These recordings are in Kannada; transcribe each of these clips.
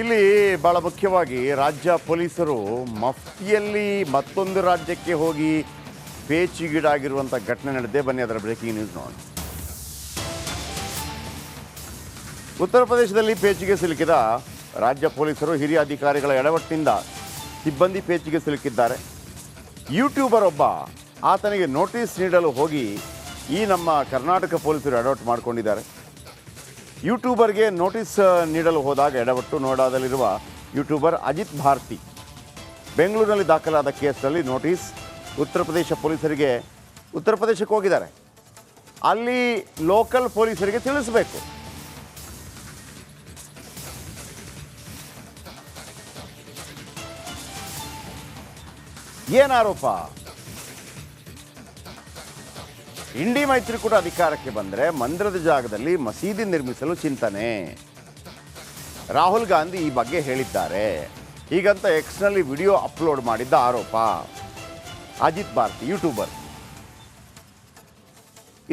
ಇಲ್ಲಿ ಭಾಳ ಮುಖ್ಯವಾಗಿ ರಾಜ್ಯ ಪೊಲೀಸರು ಮಫ್ತಿಯಲ್ಲಿ ಮತ್ತೊಂದು ರಾಜ್ಯಕ್ಕೆ ಹೋಗಿ ಪೇಚಿಗೀಡಾಗಿರುವಂಥ ಘಟನೆ ನಡೆದೇ. ಬನ್ನಿ ಅದರ ಬ್ರೇಕಿಂಗ್ ನ್ಯೂಸ್ ನೋಡೋಣ. ಉತ್ತರ ಪ್ರದೇಶದಲ್ಲಿ ಪೇಚಿಗೆ ಸಿಲುಕಿದ ರಾಜ್ಯ ಪೊಲೀಸರು ಹಿರಿಯ ಅಧಿಕಾರಿಗಳ ಎಡವಟ್ಟಿನಿಂದ ಸಿಬ್ಬಂದಿ ಪೇಚಿಗೆ ಸಿಲುಕಿದ್ದಾರೆ. ಯೂಟ್ಯೂಬರ್ ಒಬ್ಬ ಆತನಿಗೆ ನೋಟಿಸ್ ನೀಡಲು ಹೋಗಿ ಈ ನಮ್ಮ ಕರ್ನಾಟಕ ಪೊಲೀಸರು ಎಡವಟ್ಟು ಮಾಡಿಕೊಂಡಿದ್ದಾರೆ. ಯೂಟ್ಯೂಬರ್ಗೆ ನೋಟಿಸ್ ನೀಡಲು ಹೋದಾಗ ಎಡವಟ್ಟು ನೋಡಾದಲ್ಲಿರುವ ಯೂಟ್ಯೂಬರ್ ಅಜಿತ್ ಭಾರತಿ ಬೆಂಗಳೂರಿನಲ್ಲಿ ದಾಖಲಾದ ಕೇಸ್ನಲ್ಲಿ ನೋಟಿಸ್ ಉತ್ತರ ಪ್ರದೇಶಕ್ಕೆ ಹೋಗಿದ್ದಾರೆ. ಅಲ್ಲಿ ಲೋಕಲ್ ಪೊಲೀಸರಿಗೆ ತಿಳಿಸಬೇಕು. ಏನು ಆರೋಪ? ಇಂಡಿ ಮೈತ್ರಿಕೂಟ ಅಧಿಕಾರಕ್ಕೆ ಬಂದರೆ ಮಂದಿರದ ಜಾಗದಲ್ಲಿ ಮಸೀದಿ ನಿರ್ಮಿಸಲು ಚಿಂತನೆ. ರಾಹುಲ್ ಗಾಂಧಿ ಈ ಬಗ್ಗೆ ಹೇಳಿದ್ದಾರೆ. ಹೀಗಂತ ಎಕ್ಸ್ನಲ್ಲಿ ವಿಡಿಯೋ ಅಪ್ಲೋಡ್ ಮಾಡಿದ್ದ ಆರೋಪ ಅಜಿತ್ ಭಾರತಿ ಯೂಟ್ಯೂಬರ್.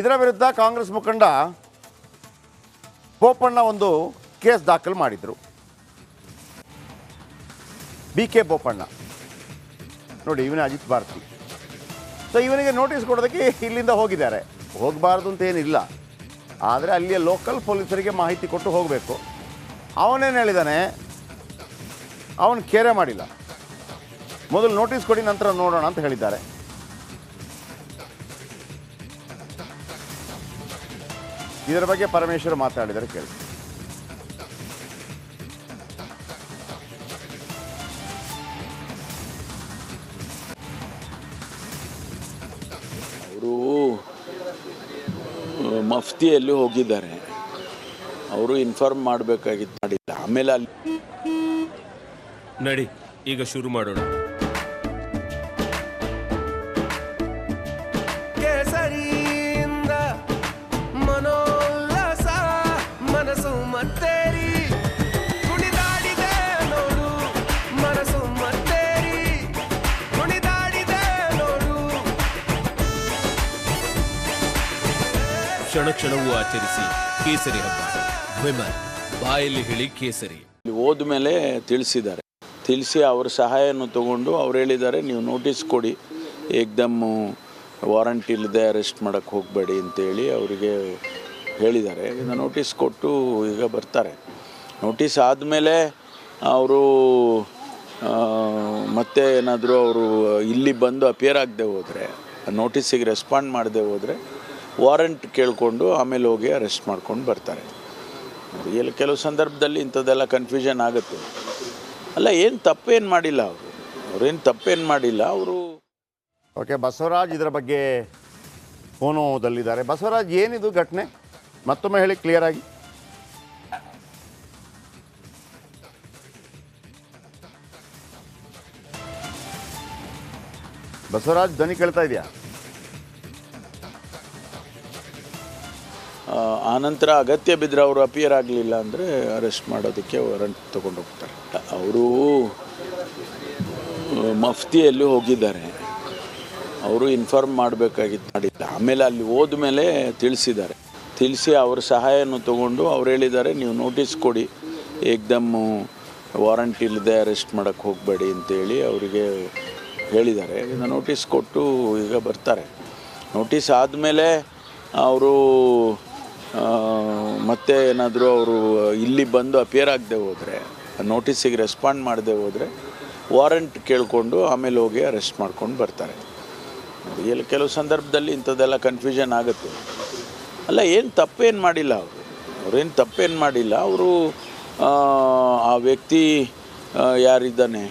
ಇದರ ವಿರುದ್ಧ ಕಾಂಗ್ರೆಸ್ ಮುಖಂಡ ಬೋಪಣ್ಣ ಒಂದು ಕೇಸ್ ದಾಖಲು ಮಾಡಿದರು. BK ಬೋಪಣ್ಣ ನೋಡಿ, ಇವನೇ ಅಜಿತ್ ಭಾರತಿ. ಸೊ ಇವನಿಗೆ ನೋಟಿಸ್ ಕೊಡೋದಕ್ಕೆ ಇಲ್ಲಿಂದ ಹೋಗಿದ್ದಾರೆ. ಹೋಗಬಾರ್ದು ಅಂತ ಏನಿಲ್ಲ, ಆದರೆ ಅಲ್ಲಿಯ ಲೋಕಲ್ ಪೊಲೀಸರಿಗೆ ಮಾಹಿತಿ ಕೊಟ್ಟು ಹೋಗಬೇಕು. ಅವನೇನು ಹೇಳಿದ್ದಾನೆ, ಅವನು ಕೇರೆ ಮಾಡಿಲ್ಲ. ಮೊದಲು ನೋಟಿಸ್ ಕೊಡಿ, ನಂತರ ನೋಡೋಣ ಅಂತ ಹೇಳಿದ್ದಾರೆ. ಇದರ ಬಗ್ಗೆ ಪರಮೇಶ್ವರ್ ಮಾತಾಡಿದರೆ ಕೇಳಿ. ಅವರು ಮಫ್ತಿಯಲ್ಲಿ ಹೋಗಿದ್ದಾರೆ. ಅವರು ಇನ್ಫಾರ್ಮ್ ಮಾಡಬೇಕಾಗಿತ್ತು, ಮಾಡಿಲ್ಲ. ಆಮೇಲೆ ಅಲ್ಲಿ ನಡಿ ಈಗ ಶುರು ಮಾಡೋಣ. ಕೇಸರಿಯಿಂದ ಮನೋಲ್ಲಾಸ ಮನಸ್ಸು ಮತ್ತೇರಿ ಕುಣಿದಾಡಿದೆ ನೋಡು, ಮನಸ್ಸು ಮತ್ತೇರಿ ಕುಣಿದಾಡಿದೆ ನೋಡು. ಕ್ಷಣ ಕ್ಷಣವೂ ಆಚರಿಸಿ ಕೇಸರಿ ಹಬ್ಬ. ವಿಮಲ್ ಬಾಯಲ್ಲಿ ಹೇಳಿ ಕೇಸರಿ. ಹೋದ್ಮೇಲೆ ತಿಳಿಸಿ ಅವ್ರ ಸಹಾಯವನ್ನು ತಗೊಂಡು ಅವ್ರು ಹೇಳಿದ್ದಾರೆ, ನೀವು ನೋಟಿಸ್ ಕೊಡಿ, ಏಕ್ದಮ್ ವಾರಂಟ್ ಇಲ್ಲದೆ ಅರೆಸ್ಟ್ ಮಾಡೋಕ್ಕೆ ಹೋಗಬೇಡಿ ಅಂತೇಳಿ ಅವರಿಗೆ ಹೇಳಿದ್ದಾರೆ. ನೋಟಿಸ್ ಕೊಟ್ಟು ಈಗ ಬರ್ತಾರೆ. ನೋಟಿಸ್ ಆದಮೇಲೆ ಅವರು ಮತ್ತೆ ಏನಾದರೂ ಅವರು ಇಲ್ಲಿ ಬಂದು ಅಪಿಯರ್ ಆಗದೆ ಹೋದರೆ, ನೋಟಿಸಿಗೆ ರೆಸ್ಪಾಂಡ್ ಮಾಡದೆ ಹೋದರೆ ವಾರಂಟ್ ಕೇಳಿಕೊಂಡು ಆಮೇಲೆ ಹೋಗಿ ಅರೆಸ್ಟ್ ಮಾಡ್ಕೊಂಡು ಬರ್ತಾರೆ. ಇಲ್ಲಿ ಕೆಲವು ಸಂದರ್ಭದಲ್ಲಿ ಇಂಥದ್ದೆಲ್ಲ ಕನ್ಫ್ಯೂಷನ್ ಆಗುತ್ತೆ. ಅಲ್ಲ, ಏನು ತಪ್ಪೇನು ಮಾಡಿಲ್ಲ ಅವ್ರೇನು ತಪ್ಪೇನು ಮಾಡಿಲ್ಲ ಅವರು. ಓಕೆ, ಬಸವರಾಜ್ ಇದರ ಬಗ್ಗೆ ಫೋನೋದಲ್ಲಿದ್ದಾರೆ. ಬಸವರಾಜ್, ಏನಿದು ಘಟನೆ ಮತ್ತೊಮ್ಮೆ ಹೇಳಿ ಕ್ಲಿಯರ್ ಆಗಿ. ಬಸವರಾಜ್, ಧ್ವನಿ ಕೇಳ್ತಾ ಇದೆಯಾ? ಆನಂತರ ಅಗತ್ಯ ಬಿದ್ದರೆ ಅವರು ಅಪಿಯರ್ ಆಗಲಿಲ್ಲ ಅಂದರೆ ಅರೆಸ್ಟ್ ಮಾಡೋದಕ್ಕೆ ವಾರಂಟ್ ತೊಗೊಂಡು ಹೋಗ್ತಾರೆ. ಅವರು ಮಫ್ತಿಯಲ್ಲಿ ಹೋಗಿದ್ದಾರೆ. ಅವರು ಇನ್ಫಾರ್ಮ್ ಮಾಡಬೇಕಾಗಿತ್ತು, ಮಾಡಿಲ್ಲ. ಆಮೇಲೆ ಅಲ್ಲಿ ಹೋದ್ಮೇಲೆ ತಿಳಿಸಿ ಅವ್ರ ಸಹಾಯವನ್ನು ತಗೊಂಡು ಅವ್ರು ಹೇಳಿದ್ದಾರೆ, ನೀವು ನೋಟಿಸ್ ಕೊಡಿ, ಏಕ್ದಮ್ ವಾರಂಟ್ ಇಲ್ಲದೆ ಅರೆಸ್ಟ್ ಮಾಡೋಕ್ಕೆ ಹೋಗಬೇಡಿ ಅಂತೇಳಿ ಅವರಿಗೆ ಹೇಳಿದ್ದಾರೆ. ನೋಟಿಸ್ ಕೊಟ್ಟು ಈಗ ಬರ್ತಾರೆ. ನೋಟಿಸ್ ಆದಮೇಲೆ ಅವರು ಮತ್ತೆ ಏನಾದರೂ ಅವರು ಇಲ್ಲಿ ಬಂದು ಅಪಿಯರ್ ಆಗದೆ ಹೋದರೆ, ನೋಟಿಸಿಗೆ ರೆಸ್ಪಾಂಡ್ ಮಾಡದೆ ಹೋದರೆ ವಾರಂಟ್ ಕೇಳಿಕೊಂಡು ಆಮೇಲೆ ಹೋಗಿ ಅರೆಸ್ಟ್ ಮಾಡ್ಕೊಂಡು ಬರ್ತಾರೆ. ಇಲ್ಲಿ ಕೆಲವು ಸಂದರ್ಭದಲ್ಲಿ ಇಂಥದ್ದೆಲ್ಲ ಕನ್ಫ್ಯೂಷನ್ ಆಗುತ್ತೆ. ಅಲ್ಲ, ಏನು ತಪ್ಪೇನು ಮಾಡಿಲ್ಲ ಅವ್ರೇನು ತಪ್ಪೇನು ಮಾಡಿಲ್ಲ. ಅವರು ಆ ವ್ಯಕ್ತಿ ಯಾರಿದ್ದಾನೆ,